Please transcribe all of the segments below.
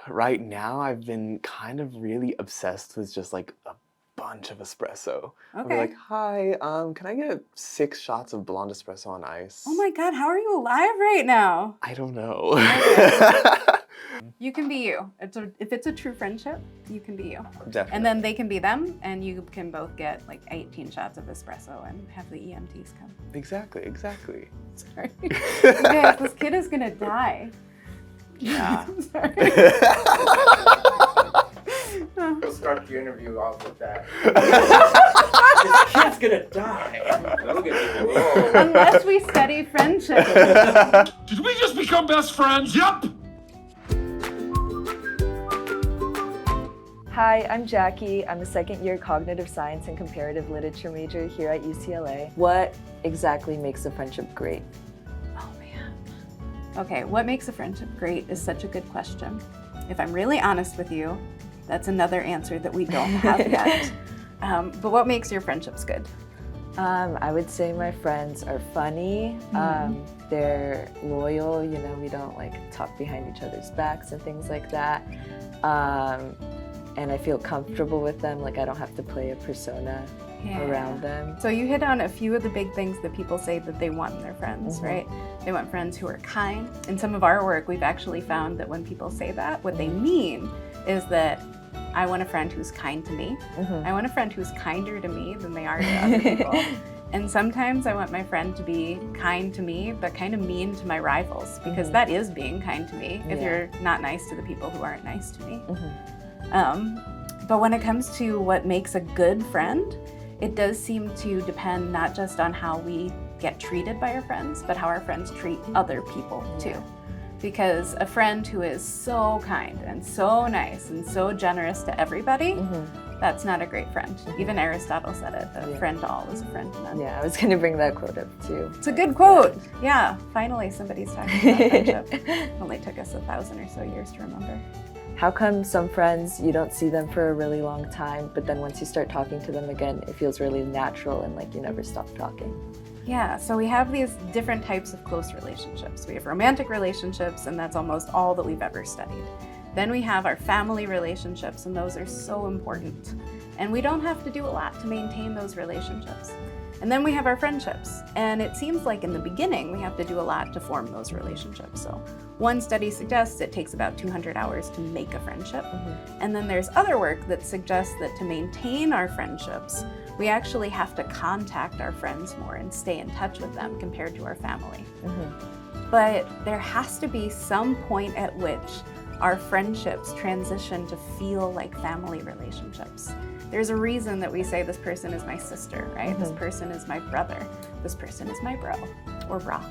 right now I've been kind of really obsessed with just like a bunch of espresso. I'll be Okay. like, hi, can I get 6 shots of blonde espresso on ice? Oh my God, how are you alive right now? I don't know. You can be you. If it's a true friendship, you can be you. Definitely. And then they can be them, and you can both get like 18 shots of espresso and have the EMTs come. Exactly. Sorry. Guys, this kid is gonna die. Yeah. Sorry. We'll start the interview off with that. This kid's gonna die. Unless we study friendship. Did we just become best friends? Yup! Hi, I'm Jackie. I'm a second-year cognitive science and comparative literature major here at UCLA. What exactly makes a friendship great? Oh man. Okay, what makes a friendship great is such a good question. If I'm really honest with you, that's another answer that we don't have yet. But what makes your friendships good? I would say my friends are funny. They're loyal. You know, we don't like talk behind each other's backs and things like that. And I feel comfortable with them. Like I don't have to play a persona around them. So you hit on a few of the big things that people say that they want in their friends, right? They want friends who are kind. In some of our work, we've actually found that when people say that, what they mean is that I want a friend who's kind to me. I want a friend who's kinder to me than they are to other people. And sometimes I want my friend to be kind to me, but kind of mean to my rivals, because that is being kind to me if you're not nice to the people who aren't nice to me. But when it comes to what makes a good friend, it does seem to depend not just on how we get treated by our friends, but how our friends treat other people too. Because a friend who is so kind and so nice and so generous to everybody, that's not a great friend. Even Aristotle said it, a friend to all is a friend to none. Yeah, I was going to bring that quote up too. It's a good quote. Yeah, finally somebody's talking about friendship. It only took us 1,000 or so years to remember. How come some friends, you don't see them for a really long time, but then once you start talking to them again, it feels really natural and like you never stop talking? Yeah, so we have these different types of close relationships. We have romantic relationships, and that's almost all that we've ever studied. Then we have our family relationships, and those are so important. And we don't have to do a lot to maintain those relationships. And then we have our friendships, and it seems like in the beginning we have to do a lot to form those relationships. So one study suggests it takes about 200 hours to make a friendship. And then there's other work that suggests that to maintain our friendships, we actually have to contact our friends more and stay in touch with them compared to our family. But there has to be some point at which our friendships transition to feel like family relationships. There's a reason that we say this person is my sister, right? This person is my brother. This person is my bro or bra.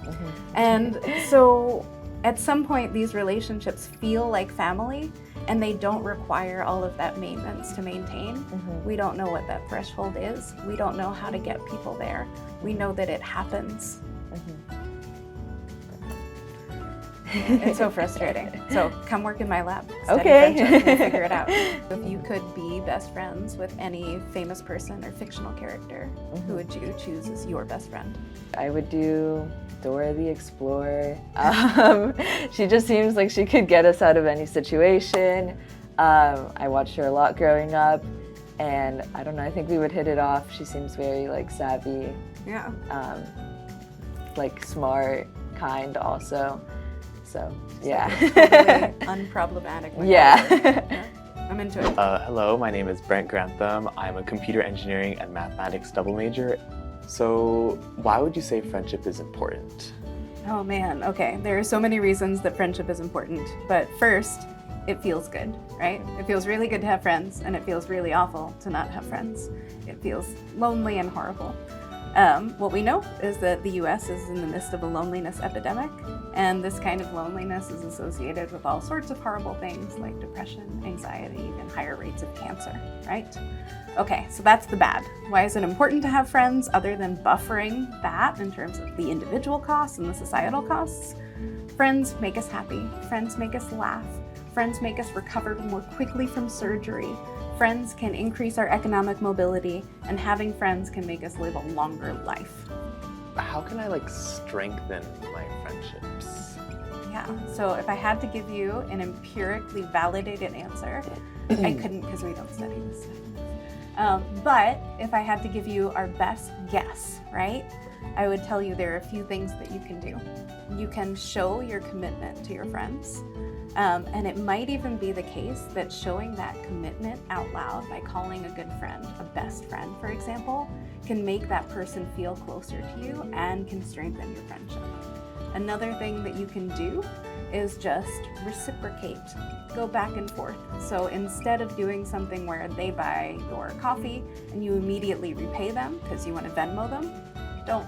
And so at some point, these relationships feel like family, and they don't require all of that maintenance to maintain. We don't know what that threshold is. We don't know how to get people there. We know that it happens. It's so frustrating. So come work in my lab. Study friendship and figure it out. If you could be best friends with any famous person or fictional character, who would you choose as your best friend? I would do Dora the Explorer. She just seems like she could get us out of any situation. I watched her a lot growing up, and I don't know, I think we would hit it off. She seems very like savvy, like smart, kind also. So yeah. Totally unproblematic. Yeah. I'm into it. Hello, my name is Brent Grantham. I'm a computer engineering and mathematics double major. So why would you say friendship is important? Oh man, okay. There are so many reasons that friendship is important, but first, it feels good, right? It feels really good to have friends, and it feels really awful to not have friends. It feels lonely and horrible. What we know is that the US is in the midst of a loneliness epidemic, and this kind of loneliness is associated with all sorts of horrible things like depression, anxiety, and higher rates of cancer, right? Okay, so that's the bad. Why is it important to have friends other than buffering that in terms of the individual costs and the societal costs? Friends make us happy. Friends make us laugh. Friends make us recover more quickly from surgery. Friends can increase our economic mobility, and having friends can make us live a longer life. How can I like strengthen my friendships? Yeah, Yeah, so if I had to give you an empirically validated answer, I couldn't because we don't study this stuff. But if I had to give you our best guess, right, I would tell you there are a few things that you can do. You can show your commitment to your friends. And it might even be the case that showing that commitment out loud by calling a good friend a best friend, for example, can make that person feel closer to you and can strengthen your friendship. Another thing that you can do is just reciprocate, go back and forth. So instead of doing something where they buy your coffee and you immediately repay them because you want to Venmo them, don't.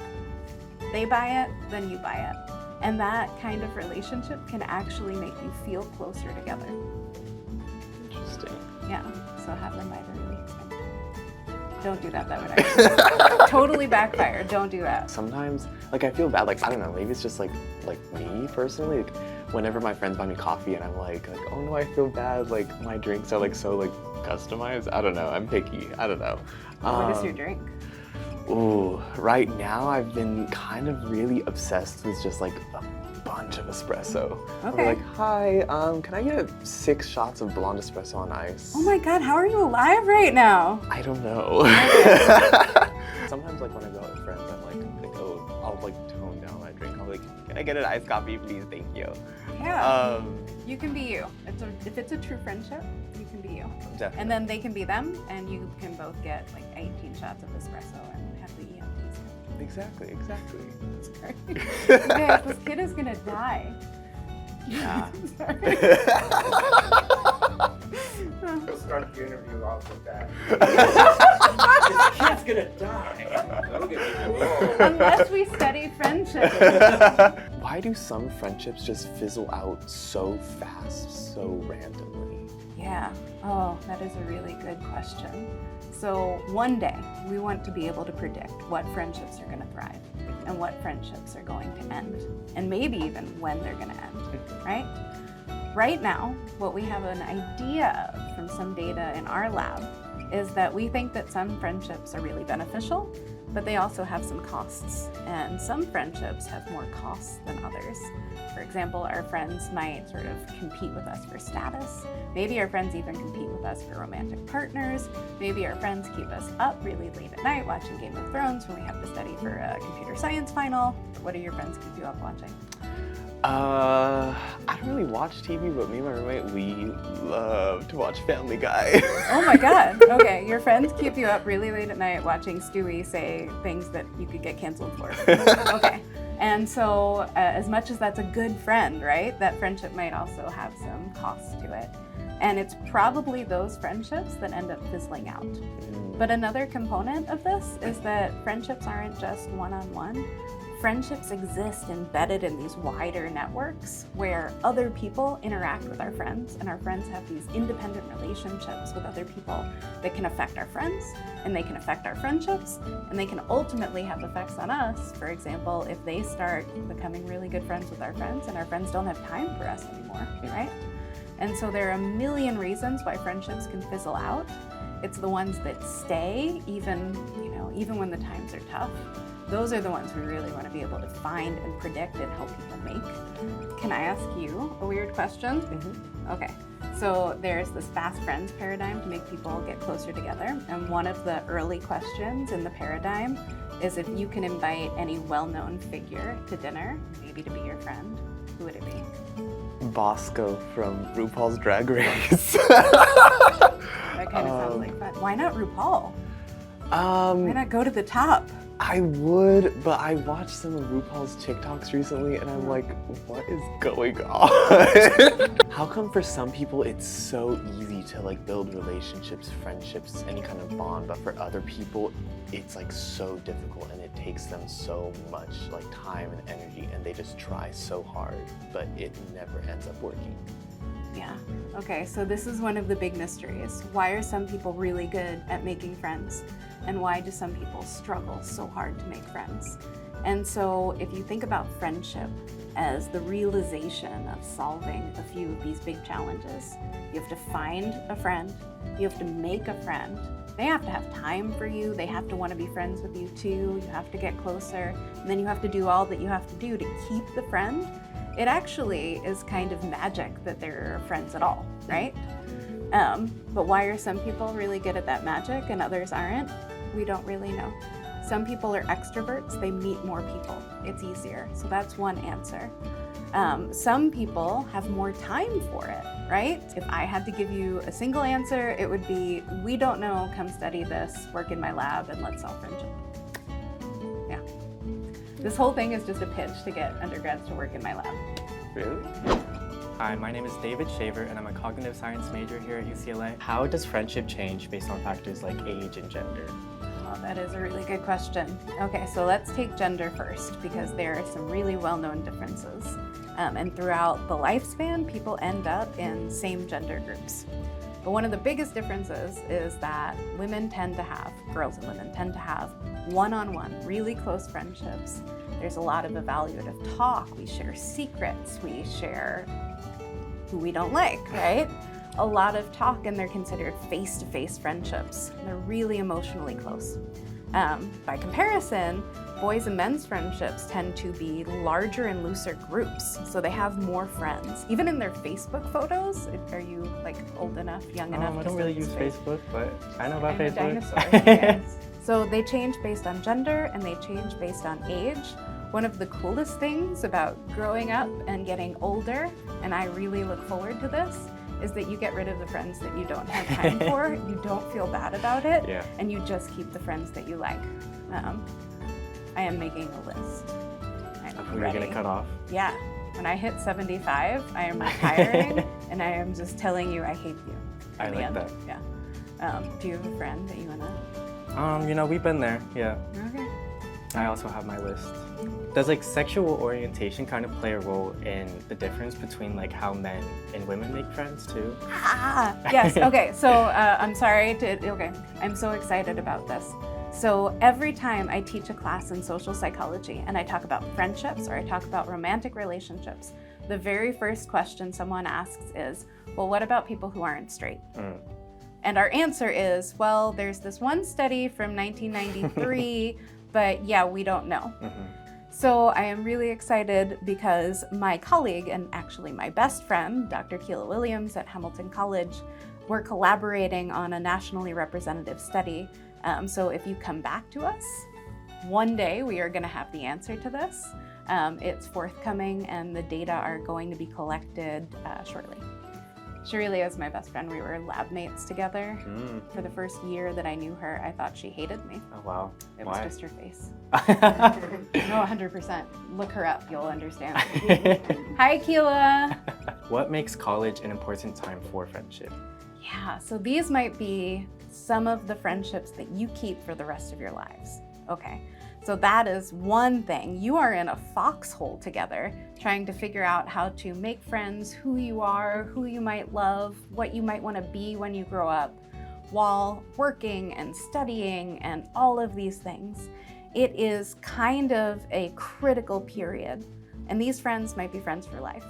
They buy it, then you buy it. And that kind of relationship can actually make you feel closer together. Interesting. Yeah, so have them buy the really expensive. Don't do that, that would actually totally backfire. Don't do that. Sometimes, like, I feel bad, like, I don't know, maybe it's just like me personally, like, whenever my friends buy me coffee and I'm like, oh no, I feel bad, like, my drinks are like so like customized. I don't know, I'm picky, I don't know. What is your drink? Ooh, right now I've been kind of really obsessed with just like a bunch of espresso. I'll be Okay. like, hi, can I get 6 shots of blonde espresso on ice? Oh my God, how are you alive right now? I don't know. Sometimes like when I go out with friends, I'm like, oh, I'll like tone down my drink. I'll be like, can I get an iced coffee, please? Thank you. Yeah, you can be you. If it's a true friendship, you can be you. Definitely. And then they can be them, and you can both get like 18 shots of espresso and have the EMTs. Exactly. That's great. Guys, this kid is gonna die. Yeah. Sorry. We'll start the interview off with that. This kid's gonna die. Look at me. Whoa. Unless we study friendship. Why do some friendships just fizzle out so fast, so randomly? Yeah. Oh, that is a really good question. So one day we want to be able to predict what friendships are going to thrive and what friendships are going to end, and maybe even when they're going to end, right? Right now, what we have an idea of from some data in our lab is that we think that some friendships are really beneficial, but they also have some costs, and some friendships have more costs than others. For example, our friends might sort of compete with us for status. Maybe our friends even compete with us for romantic partners. Maybe our friends keep us up really late at night watching Game of Thrones when we have to study for a computer science final. What do your friends keep you up watching? I don't really watch TV, but me and my roommate, we love to watch Family Guy. Oh my God. Okay, your friends keep you up really late at night watching Stewie say things that you could get canceled for. Okay. And so as much as that's a good friend, right, that friendship might also have some costs to it. And it's probably those friendships that end up fizzling out. But another component of this is that friendships aren't just one-on-one. Friendships exist embedded in these wider networks where other people interact with our friends, and our friends have these independent relationships with other people that can affect our friends, and they can affect our friendships, and they can ultimately have effects on us. For example, if they start becoming really good friends with our friends and our friends don't have time for us anymore, right? And so there are a million reasons why friendships can fizzle out. It's the ones that stay even when the times are tough. Those are the ones we really want to be able to find and predict and help people make. Can I ask you a weird question? Mm-hmm. Okay, so there's this fast friends paradigm to make people get closer together. And one of the early questions in the paradigm is if you can invite any well-known figure to dinner, maybe to be your friend, who would it be? Bosco from RuPaul's Drag Race. That kind of sounds like fun. Why not RuPaul? Why not go to the top? I would, but I watched some of RuPaul's TikToks recently and I'm like, what is going on? How come for some people it's so easy to like build relationships, friendships, any kind of bond, but for other people it's like so difficult and it takes them so much like time and energy and they just try so hard, but it never ends up working? Yeah. Okay, so this is one of the big mysteries. Why are some people really good at making friends? And why do some people struggle so hard to make friends? And so if you think about friendship as the realization of solving a few of these big challenges, you have to find a friend, you have to make a friend, they have to have time for you, they have to want to be friends with you too, you have to get closer, and then you have to do all that you have to do to keep the friend. it actually is kind of magic that they're friends at all, right? But why are some people really good at that magic and others aren't? We don't really know. Some people are extroverts, they meet more people, it's easier. So that's one answer. Some people have more time for it, right? If I had to give you a single answer, it would be, we don't know, come study this, work in my lab, and let's solve friendship. Yeah. This whole thing is just a pitch to get undergrads to work in my lab. Really? Hi, my name is David Shaver, and I'm a cognitive science major here at UCLA. How does friendship change based on factors like age and gender? Oh, that is a really good question. Okay, so let's take gender first, because there are some really well-known differences. And throughout the lifespan, people end up in same gender groups. But one of the biggest differences is that girls and women tend to have one-on-one, really close friendships. There's a lot of evaluative talk. We share secrets. We share who we don't like, right? A lot of talk, and they're considered face-to-face friendships. They're really emotionally close. By comparison, boys and men's friendships tend to be larger and looser groups, so they have more friends. Even in their Facebook photos, are you like old enough, young enough? I don't really use Facebook, but I know about Facebook. Dinosaur, yes. So they change based on gender and they change based on age. One of the coolest things about growing up and getting older, and I really look forward to this, is that you get rid of the friends that you don't have time for, you don't feel bad about it, and you just keep the friends that you like. I am making a list. Who are you gonna cut off? Yeah, when I hit 75, I am retiring, and I am just telling you I hate you. I like that. Yeah. Do you have a friend that you wanna? We've been there, yeah. Okay. I also have my list. Does like sexual orientation kind of play a role in the difference between like how men and women make friends too? Yes, okay, so I'm so excited about this. So every time I teach a class in social psychology and I talk about friendships or I talk about romantic relationships, the very first question someone asks is, well, what about people who aren't straight? And our answer is, well, there's this one study from 1993, but yeah, we don't know. So I am really excited because my colleague and actually my best friend, Dr. Keela Williams at Hamilton College, we're collaborating on a nationally representative study. So if you come back to us, one day we are going to have the answer to this. It's forthcoming and the data are going to be collected shortly. She really is my best friend. We were lab mates together. For the first year that I knew her, I thought she hated me. Oh, wow. It Why? was just her face. No, 100%. Look her up, you'll understand. Hi, Keela. What makes college an important time for friendship? Yeah, so these might be some of the friendships that you keep for the rest of your lives. Okay, so that is one thing. You are in a foxhole together, trying to figure out how to make friends, who you are, who you might love, what you might want to be when you grow up, while working and studying and all of these things. It is kind of a critical period, and these friends might be friends for life.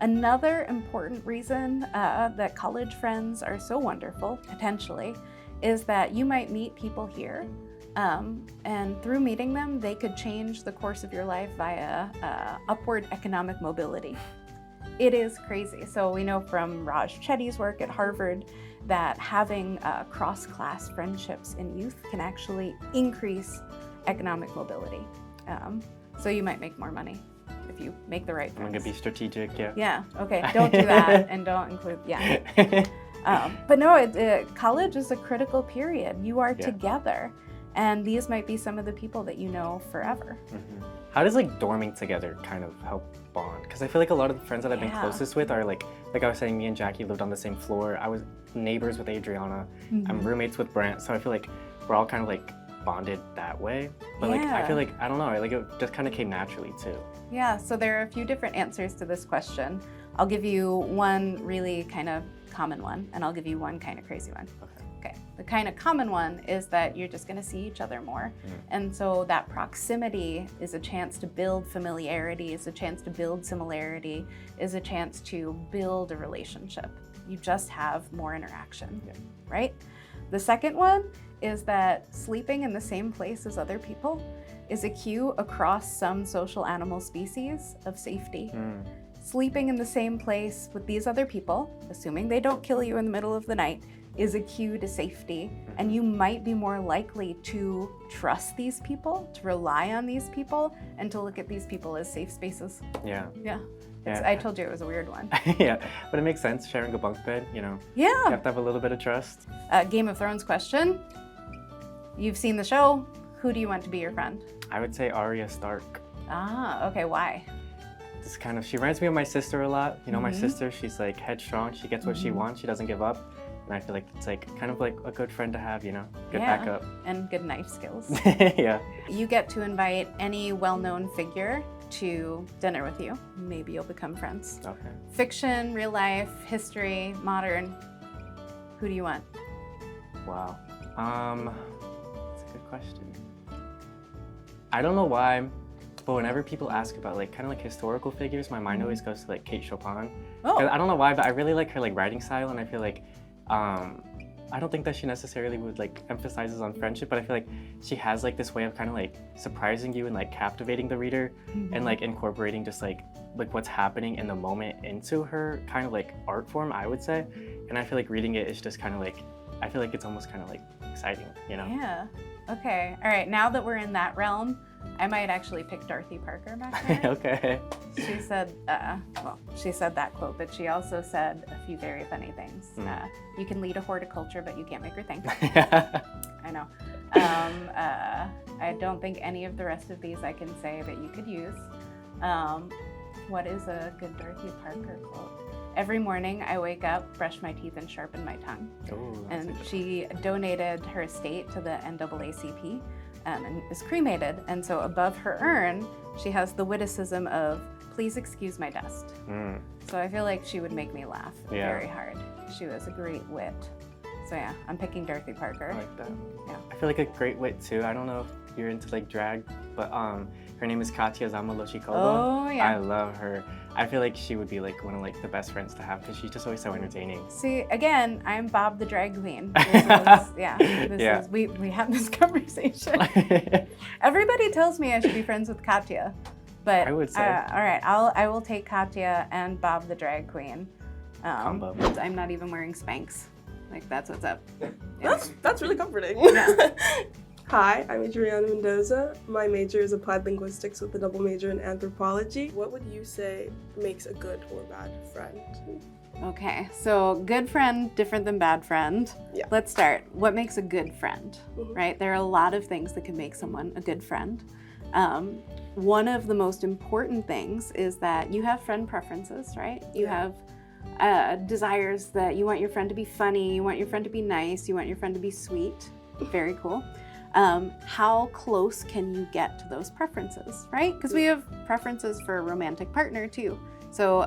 Another important reason that college friends are so wonderful, potentially, is that you might meet people here, and through meeting them, they could change the course of your life via upward economic mobility. It is crazy. So we know from Raj Chetty's work at Harvard that having cross-class friendships in youth can actually increase economic mobility. So you might make more money if you make the right friends. I'm gonna be strategic, yeah. Yeah, okay, don't do that and don't include, but no, college is a critical period. You are together, and these might be some of the people that you know forever. How does like dorming together kind of help bond? Because I feel like a lot of the friends that I've been closest with are like I was saying, me and Jackie lived on the same floor. I was neighbors with Adriana. I'm roommates with Brant, so I feel like we're all kind of like bonded that way. But like I feel like, I don't know, like it just kind of came naturally too. Yeah, so there are a few different answers to this question. I'll give you one really kind of common one, and I'll give you one kind of crazy one. Okay, the kind of common one is that you're just gonna see each other more. And so that proximity is a chance to build familiarity, is a chance to build similarity, is a chance to build a relationship. You just have more interaction, right? The second one is that sleeping in the same place as other people is a cue across some social animal species of safety. Sleeping in the same place with these other people, assuming they don't kill you in the middle of the night, is a cue to safety. And you might be more likely to trust these people, to rely on these people, and to look at these people as safe spaces. Yeah. Yeah. Yeah. I told you it was a weird one. Yeah, but it makes sense, sharing a bunk bed, you know. Yeah. You have to have a little bit of trust. Game of Thrones question. You've seen the show. Who do you want to be your friend? I would say Arya Stark. Ah, okay, why? It's kind of, she reminds me of my sister a lot. You know, my sister, she's like headstrong. She gets what she wants. She doesn't give up. And I feel like it's like kind of like a good friend to have, you know, good backup. And good knife skills. Yeah. You get to invite any well-known figure to dinner with you. Maybe you'll become friends. Okay. Fiction, real life, history, modern. Who do you want? Wow. That's a good question. I don't know why, but whenever people ask about like kind of like historical figures, my mind always goes to like Kate Chopin. Oh. I don't know why, but I really like her like writing style, and I feel like I don't think that she necessarily would like emphasizes on friendship, but I feel like she has like this way of kind of like surprising you and like captivating the reader and like incorporating just like what's happening in the moment into her kind of like art form, I would say. And I feel like reading it is just kind of like, I feel like it's almost kind of like exciting, you know? Yeah. Okay. All right. Now that we're in that realm, I might actually pick Dorothy Parker back there. Okay. She said, well, she said that quote, but she also said a few very funny things. You can lead a horticulture, but you can't make her think. I know. I don't think any of the rest of these I can say that you could use. What is a good Dorothy Parker quote? Every morning I wake up, brush my teeth, and sharpen my tongue. Ooh, And she donated her estate to the NAACP and is cremated. And so above her urn, she has the witticism of, please excuse my dust. So I feel like she would make me laugh very hard. She was a great wit. So yeah, I'm picking Dorothy Parker. I like that. Yeah. I feel like a great wit too. I don't know if you're into like drag, but her name is Katya Zamaloshikovo. Oh yeah. I love her. I feel like she would be like one of like the best friends to have because she's just always so entertaining. See, again, I'm Bob the drag queen. This is, we have this conversation. Everybody tells me I should be friends with Katya, but I would say. all right, I will take Katya and Bob the drag queen. Combo. I'm not even wearing Spanx. Like that's what's up. That's really comforting. Yeah. Hi, I'm Adriana Mendoza. My major is applied linguistics with a double major in anthropology. What would you say makes a good or bad friend? Okay, so good friend, different than bad friend. Yeah. Let's start. What makes a good friend, right? There are a lot of things that can make someone a good friend. One of the most important things is that you have friend preferences, right? You have desires that you want your friend to be funny, you want your friend to be nice, you want your friend to be sweet. Very cool. How close can you get to those preferences, right? Because we have preferences for a romantic partner too. So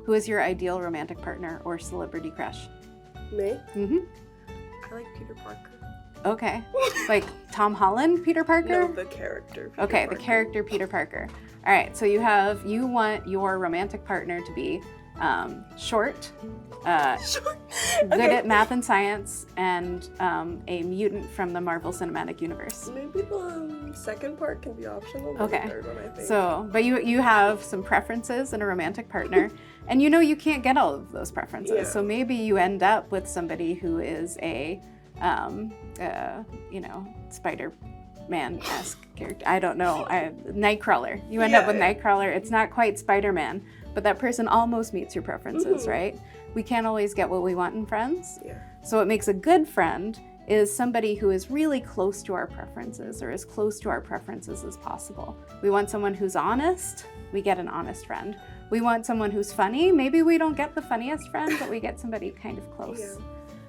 who is your ideal romantic partner or celebrity crush? Me? Mm-hmm. I like Peter Parker. Okay. Like Tom Holland, Peter Parker? No, the character. The character Peter Parker. All right, so you want your romantic partner to be short, good at math and science, and a mutant from the Marvel Cinematic Universe. Maybe the second part can be optional. But Okay. The third one, I think. So, but you have some preferences in a romantic partner, and you know you can't get all of those preferences. Yeah. So maybe you end up with somebody who is a, Spider-Man-esque character. I don't know, Nightcrawler. You end up with Nightcrawler. It's not quite Spider-Man, but that person almost meets your preferences, right? We can't always get what we want in friends. Yeah. So what makes a good friend is somebody who is really close to our preferences, or as close to our preferences as possible. We want someone who's honest, we get an honest friend. We want someone who's funny, maybe we don't get the funniest friend, but we get somebody kind of close.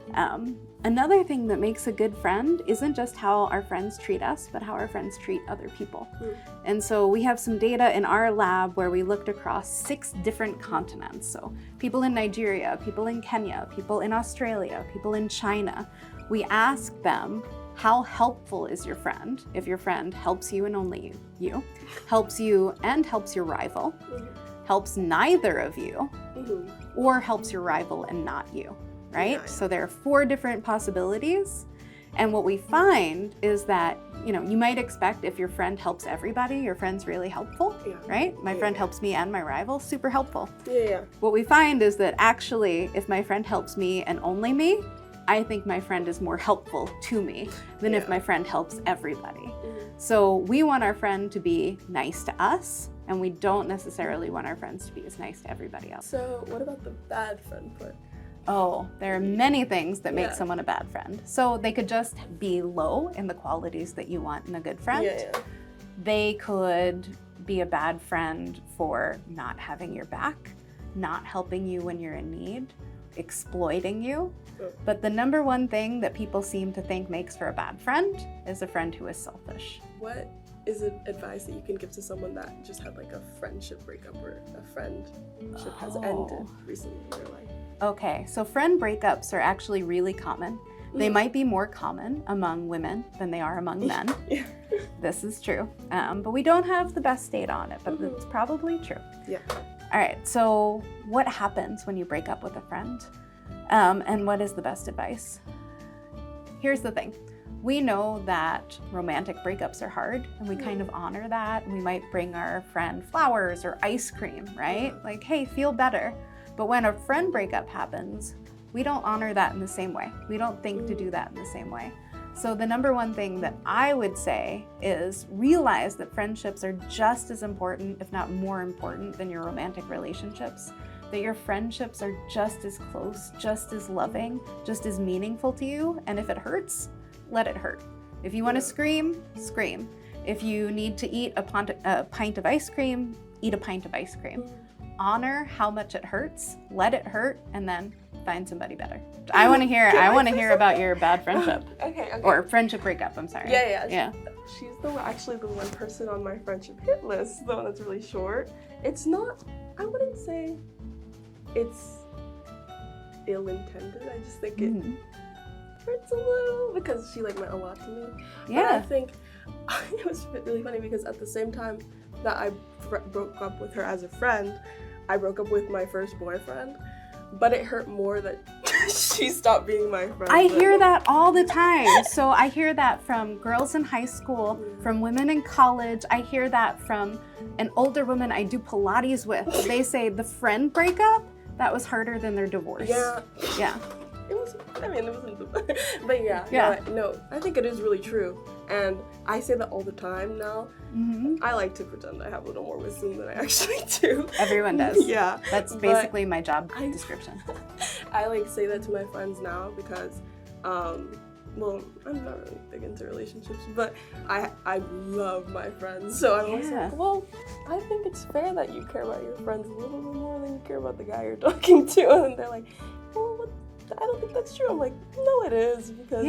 Yeah. Another thing that makes a good friend isn't just how our friends treat us, but how our friends treat other people. And so we have some data in our lab where we looked across 6 different continents. So people in Nigeria, people in Kenya, people in Australia, people in China. We asked them, how helpful is your friend? If your friend helps you and only you, helps you and helps your rival, helps neither of you, or helps your rival and not you. Right? Yeah. So there are 4 different possibilities. And what we find is that, you know, you might expect if your friend helps everybody, your friend's really helpful, Yeah. right? My friend helps me and my rival, super helpful. Yeah. What we find is that actually, if my friend helps me and only me, I think my friend is more helpful to me than if my friend helps everybody. So we want our friend to be nice to us, and we don't necessarily want our friends to be as nice to everybody else. So what about the bad friend part? Oh, there are many things that make Yeah. someone a bad friend. So they could just be low in the qualities that you want in a good friend. Yeah. They could be a bad friend for not having your back, not helping you when you're in need, exploiting you. But the number one thing that people seem to think makes for a bad friend is a friend who is selfish. What is an advice that you can give to someone that just had like a friendship breakup or a friendship has ended recently in their life? Okay, so friend breakups are actually really common. They might be more common among women than they are among men. Yeah. This is true. But we don't have the best data on it, but it's probably true. Yeah. All right, so what happens when you break up with a friend? And what is the best advice? Here's the thing. We know that romantic breakups are hard, and we kind of honor that. We might bring our friend flowers or ice cream, right? Like, hey, feel better. But when a friend breakup happens, we don't honor that in the same way. We don't think to do that in the same way. So the number one thing that I would say is realize that friendships are just as important, if not more important, than your romantic relationships. That your friendships are just as close, just as loving, just as meaningful to you. And if it hurts, let it hurt. If you want to scream, scream. If you need to eat a pint of ice cream, eat a pint of ice cream. Honor how much it hurts, let it hurt, and then find somebody better. I want to hear about your bad friendship. Okay. Or friendship breakup, I'm sorry. Yeah. She's actually the one person on my friendship hit list, the one that's really short. It's not, I wouldn't say it's ill-intended. I just think it hurts a little because she like meant a lot to me. Yeah. But I think it was really funny because at the same time that I broke up with her as a friend, I broke up with my first boyfriend. But it hurt more that she stopped being my friend. I hear that all the time. So I hear that from girls in high school, from women in college. I hear that from an older woman I do Pilates with. They say the friend breakup, that was harder than their divorce. Yeah. It wasn't, but yeah. No, I think it is really true. And I say that all the time now. I like to pretend I have a little more wisdom than I actually do. Everyone does. Yeah. That's basically my job description. I like say that to my friends now because, well, I'm not really big into relationships, but I love my friends. So I'm always like, well, I think it's fair that you care about your friends a little bit more than you care about the guy you're talking to. And they're like, well, I don't think that's true. I'm like, no, it is, because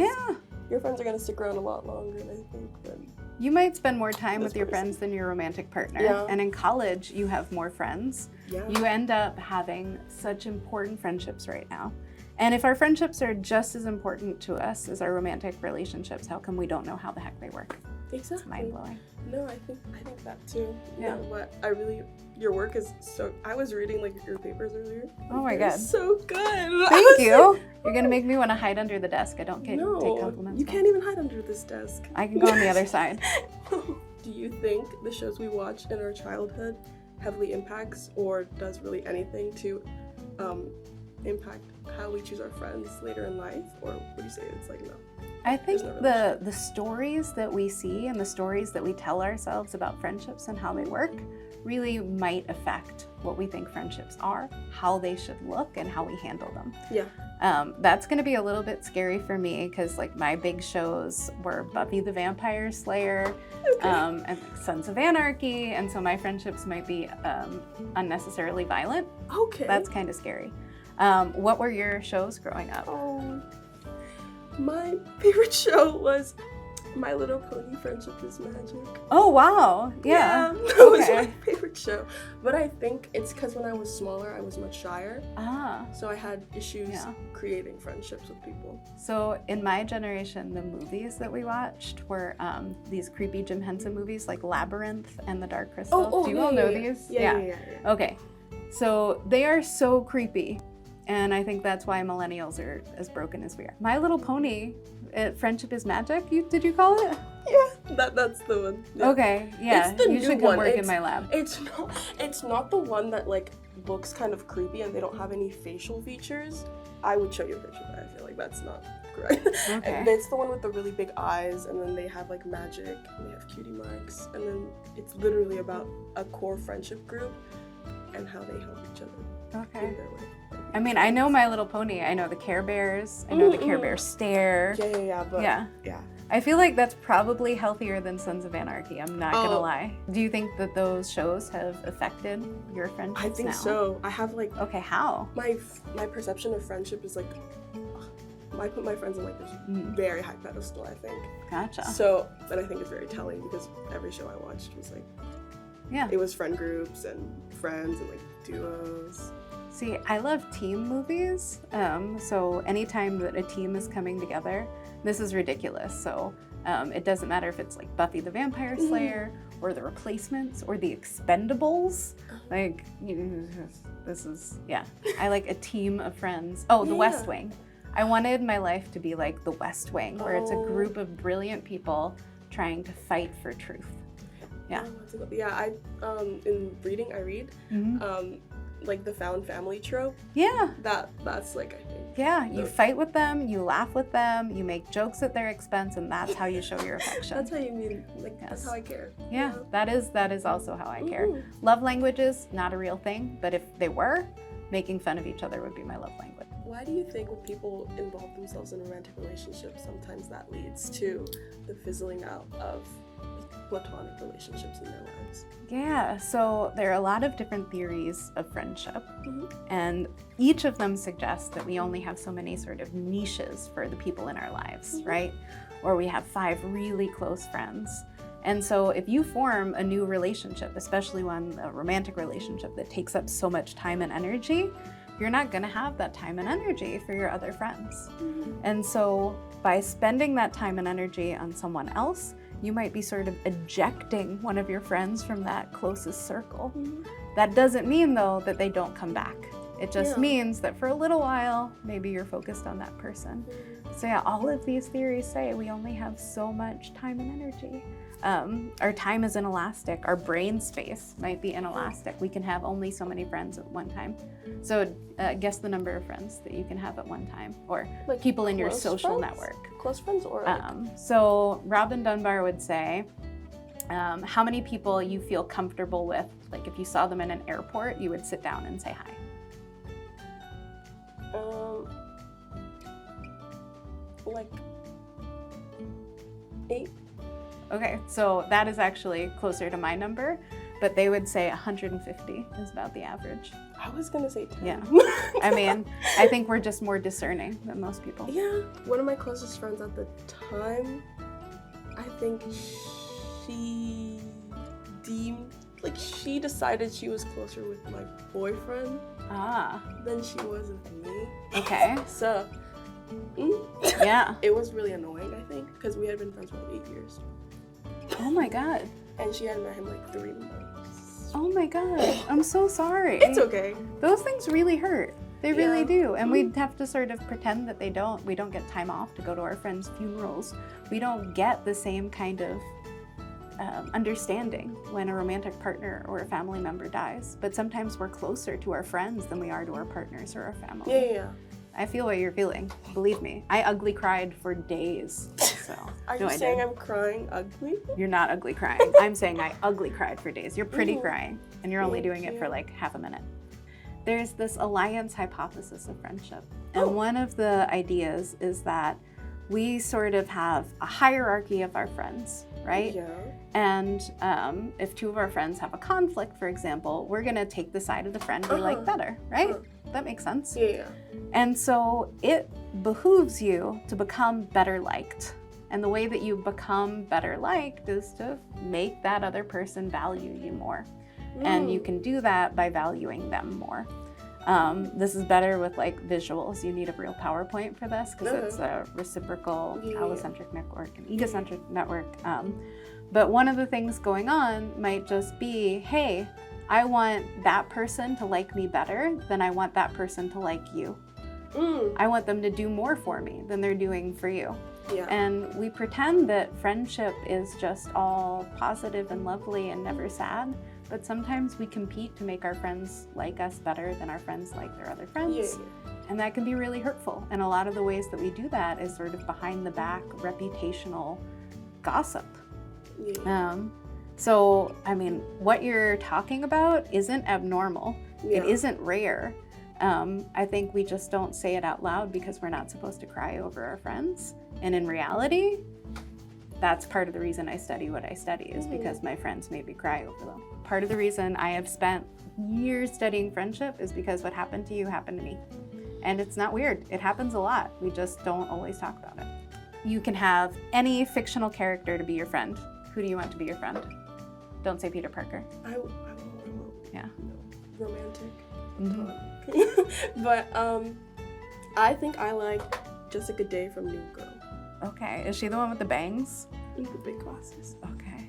your friends are going to stick around a lot longer, I think, than you might spend more time with your person. friends than your romantic partner. Yeah. And in college, you have more friends. Yeah. You end up having such important friendships right now. And if our friendships are just as important to us as our romantic relationships, how come we don't know how the heck they work? Exactly. It's mind-blowing. No, I think that too. Yeah. You know what? Your work is so. I was reading like your papers earlier. Oh my They're God. so good. Thank you. You're gonna make me want to hide under the desk. I don't take No, compliments. you can't even hide under this desk. I can go on the other side. Do you think the shows we watch in our childhood heavily impacts or does really anything to impact how we choose our friends later in life? Or would you say it's like no? I think There's no the stories that we see and the stories that we tell ourselves about friendships and how they work really might affect what we think friendships are, how they should look, and how we handle them. Yeah. That's going to be a little bit scary for me because like my big shows were Buffy the Vampire Slayer, and like, Sons of Anarchy, and so my friendships might be unnecessarily violent. Okay. That's kind of scary. What were your shows growing up? My favorite show was My Little Pony Friendship is Magic. Oh, wow. Yeah. That was my favorite show. But I think it's because when I was smaller, I was much shyer. So I had issues creating friendships with people. So in my generation, the movies that we watched were these creepy Jim Henson movies like Labyrinth and The Dark Crystal. Do you all know these? Yeah. Okay. So they are so creepy. And I think that's why millennials are as broken as we are. My Little Pony, Friendship is Magic, did you call it? Yeah, that's the one. Yeah. Okay, yeah, It's the you new should come one. work in my lab. It's not the one that like looks kind of creepy and they don't have any facial features. I would show you a picture, but I feel like that's not correct. Okay. And it's the one with the really big eyes, and then they have like magic, and they have cutie marks, and then it's literally about a core friendship group and how they help each other Okay. in their way. I mean, I know My Little Pony. I know the Care Bears. I know the Care Bear stare. Yeah, but Yeah. I feel like that's probably healthier than Sons of Anarchy. I'm not gonna lie. Do you think that those shows have affected your friendships I think now? so. I have like Okay, how? my perception of friendship is like I put my friends on like this very high pedestal, I think. Gotcha. So, but I think it's very telling because every show I watched was like, Yeah. it was friend groups and friends and like duos. See, I love team movies. So anytime that a team is coming together, this is ridiculous. So it doesn't matter if it's like Buffy the Vampire Slayer or The Replacements or The Expendables. Like, this is, yeah. I like a team of friends. Oh, The West Wing. I wanted my life to be like The West Wing, where it's a group of brilliant people trying to fight for truth. Yeah. Yeah, in reading, I read like the found family trope. Yeah. That's like, I think. Yeah, you fight with them, you laugh with them, you make jokes at their expense, and that's how you show your affection. That's how you mean, like, Yes. that's how I care. Yeah, that is also how I care. Love languages, not a real thing, but if they were, making fun of each other would be my love language. Why do you think when people involve themselves in romantic relationships, sometimes that leads to the fizzling out of platonic relationships in their lives? Yeah, so there are a lot of different theories of friendship, and each of them suggests that we only have so many sort of niches for the people in our lives, right? Or we have 5 really close friends. And so if you form a new relationship, especially one, a romantic relationship that takes up so much time and energy, you're not gonna have that time and energy for your other friends. And so by spending that time and energy on someone else, you might be sort of ejecting one of your friends from that closest circle. That doesn't mean though that they don't come back. It just means that for a little while, maybe you're focused on that person. So yeah, all of these theories say we only have so much time and energy. Our time is inelastic. Our brain space might be inelastic. We can have only so many friends at one time. So guess the number of friends that you can have at one time, or Like people in your close social friends? network. Close friends or like, So Robin Dunbar would say, how many people you feel comfortable with, like if you saw them in an airport, you would sit down and say hi. like 8. Okay, so that is actually closer to my number, but they would say 150 is about the average. I was gonna say 10. Yeah. I mean, I think we're just more discerning than most people. Yeah, one of my closest friends at the time, I think she decided she was closer with my boyfriend than she was with me. Okay. So, Yeah. it was really annoying, I think, because we had been friends for like 8 years. Oh my God. And she had met him like 3 months. Oh my God. I'm so sorry. It's okay. Those things really hurt. They really Yeah. do. And we'd have to sort of pretend that they don't. We don't get time off to go to our friends' funerals. We don't get the same kind of understanding when a romantic partner or a family member dies. But sometimes we're closer to our friends than we are to our partners or our family. Yeah. I feel what you're feeling. Believe me. I ugly cried for days. So. Are No, you I saying did. I'm crying ugly? You're not ugly crying. I'm saying I ugly cried for days. You're pretty crying, and you're only Thank doing it for you. like half a minute. There's this alliance hypothesis of friendship. And one of the ideas is that we sort of have a hierarchy of our friends, right? Yeah. And if 2 of our friends have a conflict, for example, we're gonna take the side of the friend we like better, right? That makes sense. Yeah. And so it behooves you to become better liked. And the way that you become better liked is to make that other person value you more. And you can do that by valuing them more. This is better with like visuals. You need a real PowerPoint for this because it's a reciprocal allocentric network and egocentric network. But one of the things going on might just be, hey, I want that person to like me better than I want that person to like you. I want them to do more for me than they're doing for you. Yeah. And we pretend that friendship is just all positive and lovely and never sad, but sometimes we compete to make our friends like us better than our friends like their other friends. Yeah. And that can be really hurtful. And a lot of the ways that we do that is sort of behind the back reputational gossip. Yeah. So, I mean, what you're talking about isn't abnormal. Yeah. It isn't rare. I think we just don't say it out loud because we're not supposed to cry over our friends. And in reality, that's part of the reason I study what I study, is because my friends made me cry over them. Part of the reason I have spent years studying friendship is because what happened to you happened to me. And it's not weird. It happens a lot. We just don't always talk about it. You can have any fictional character to be your friend. Who do you want to be your friend? Don't say Peter Parker. I won't. Yeah. Romantic. Mm-hmm. But I think I like Jessica Day from New Girl. Okay. Is she the one with the bangs? And the big glasses. Okay.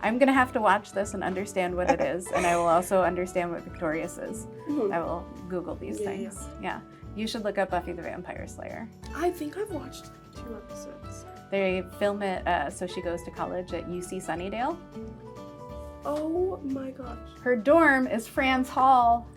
I'm gonna have to watch this and understand what it is, and I will also understand what Victorious is. I will Google these things. Yeah. You should look up Buffy the Vampire Slayer. I think I've watched 2 episodes. They film it, so she goes to college at UC Sunnydale. Oh my gosh. Her dorm is Fran's Hall.